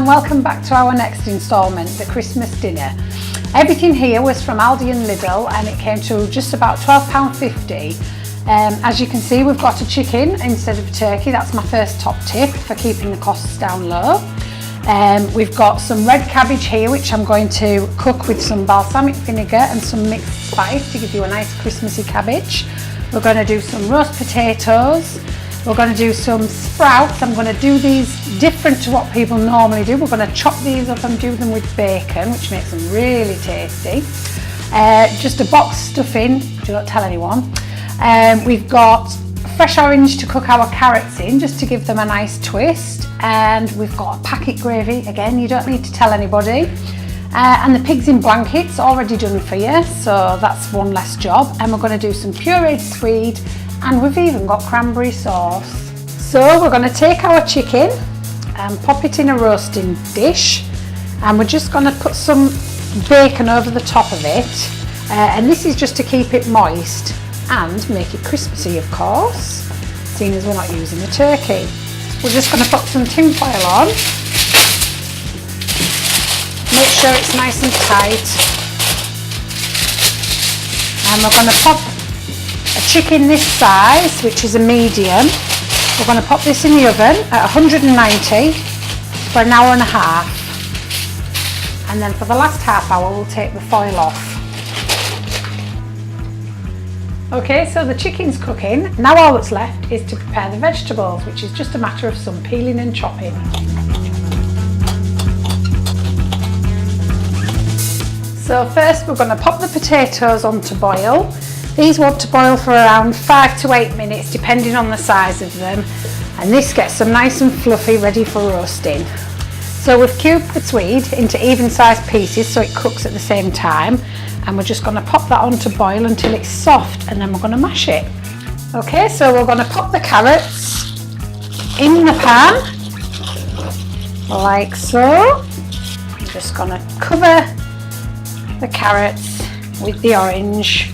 welcome back to our next instalment, the Christmas dinner. Everything here was from Aldi and Lidl and it came to just about £12.50. As you can see, we've got a chicken instead of a turkey. That's my first top tip for keeping the costs down low. We've got some red cabbage here, which I'm going to cook with some balsamic vinegar and some mixed spice to give you a nice Christmassy cabbage. We're going to do some roast potatoes. We're going to do some sprouts. I'm going to do these different to what people normally do. We're going to chop these up and do them with bacon, which makes them really tasty. Just a box stuffing, do not tell anyone. We've got fresh orange to cook our carrots in, just to give them a nice twist. And we've got a packet gravy, again, you don't need to tell anybody. And the pigs in blankets already done for you, so that's one less job. And we're going to do some pureed swede, and we've even got cranberry sauce. So we're going to take our chicken and pop it in a roasting dish, and we're just going to put some bacon over the top of it, and this is just to keep it moist and make it Christmassy, of course, seeing as we're not using a turkey. We're just going to put some tin foil on, make sure it's nice and tight, and we're going to pop a chicken this size, which is a medium. We're going to pop this in the oven at 190 for an hour and a half, and then for the last half hour we'll take the foil off. Okay, so the chicken's cooking. Now all that's left is to prepare the vegetables, which is just a matter of some peeling and chopping. So first we're going to pop the potatoes on to boil. These want to boil for around 5 to 8 minutes depending on the size of them, and this gets them nice and fluffy, ready for roasting. So we've cubed the swede into even sized pieces so it cooks at the same time, and we're just going to pop that on to boil until it's soft, and then we're going to mash it. Okay, so we're going to pop the carrots in the pan like so. I'm just going to cover the carrots with the orange,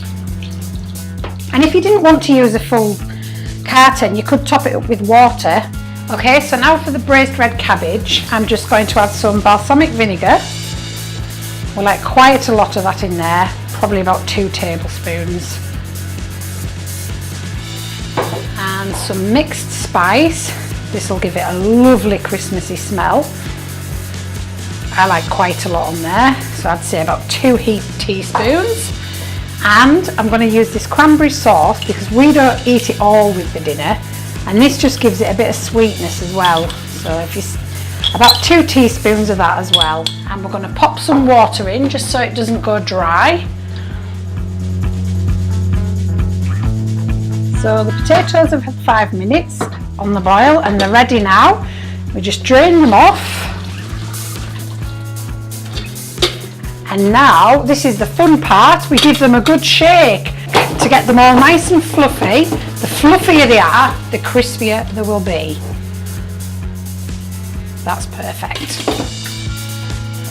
and if you didn't want to use a full carton, you could top it up with water. Okay, so now for the braised red cabbage, I'm just going to add some balsamic vinegar. We like quite a lot of that in there, probably about 2 tablespoons. And some mixed spice. This will give it a lovely Christmassy smell. I like quite a lot on there, so I'd say about 2 heaped teaspoons. And I'm going to use this cranberry sauce because we don't eat it all with the dinner, and this just gives it a bit of sweetness as well. So if you about 2 teaspoons of that as well, and we're going to pop some water in just so it doesn't go dry. So the potatoes have had 5 minutes on the boil and they're ready now. We just drain them off, and now this is the fun part. We give them a good shake to get them all nice and fluffy. The fluffier they are, the crispier they will be. That's perfect.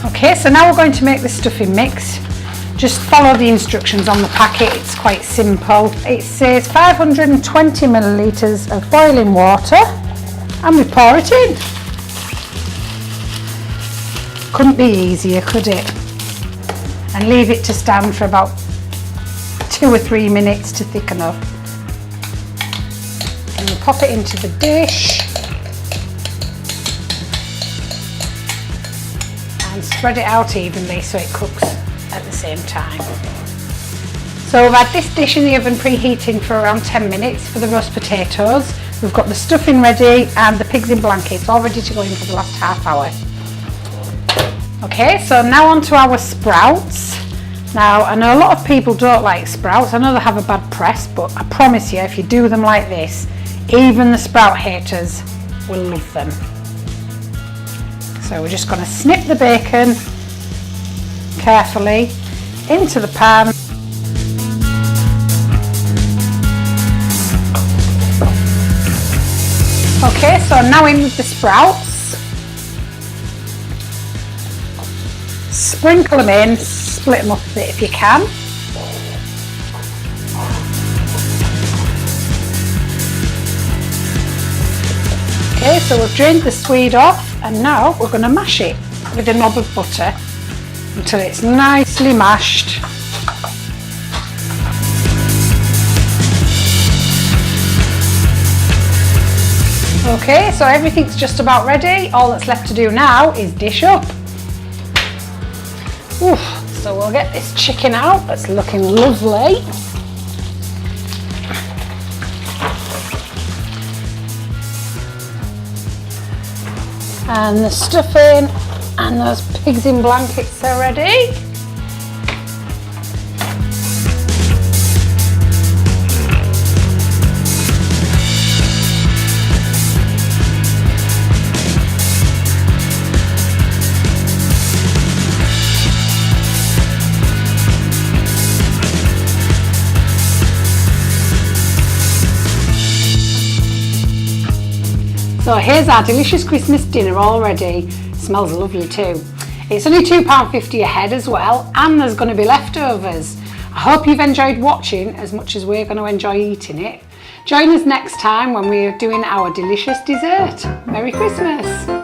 Okay, so now we're going to make the stuffing mix. Just follow the instructions on the packet, it's quite simple. It says 520 millilitres of boiling water, and we pour it in. Couldn't be easier, could it? And leave it to stand for about 2 or 3 minutes to thicken up. And we pop it into the dish. And spread it out evenly so it cooks at the same time. So we've had this dish in the oven preheating for around 10 minutes for the roast potatoes. We've got the stuffing ready and the pigs in blankets all ready to go in for the last half hour. Okay, so now on to our sprouts. Now I know a lot of people don't like sprouts. I know they have a bad press, but I promise you, if you do them like this, even the sprout haters will love them. So we're just going to snip the bacon carefully into the pan. Okay, so now in with the sprouts. Sprinkle them in, split them up a bit if you can. Okay, so we've drained the swede off And now we're going to mash it with a knob of butter until it's nicely mashed. Okay, so everything's just about ready. All that's left to do now is dish up. Oof, so we'll get this chicken out. That's looking lovely. And the stuffing and those pigs in blankets are ready. So here's our delicious Christmas dinner all ready. Smells lovely too. It's only £2.50 a head as well, and there's going to be leftovers. I hope you've enjoyed watching as much as we're going to enjoy eating it. Join us next time when we're doing our delicious dessert. Merry Christmas!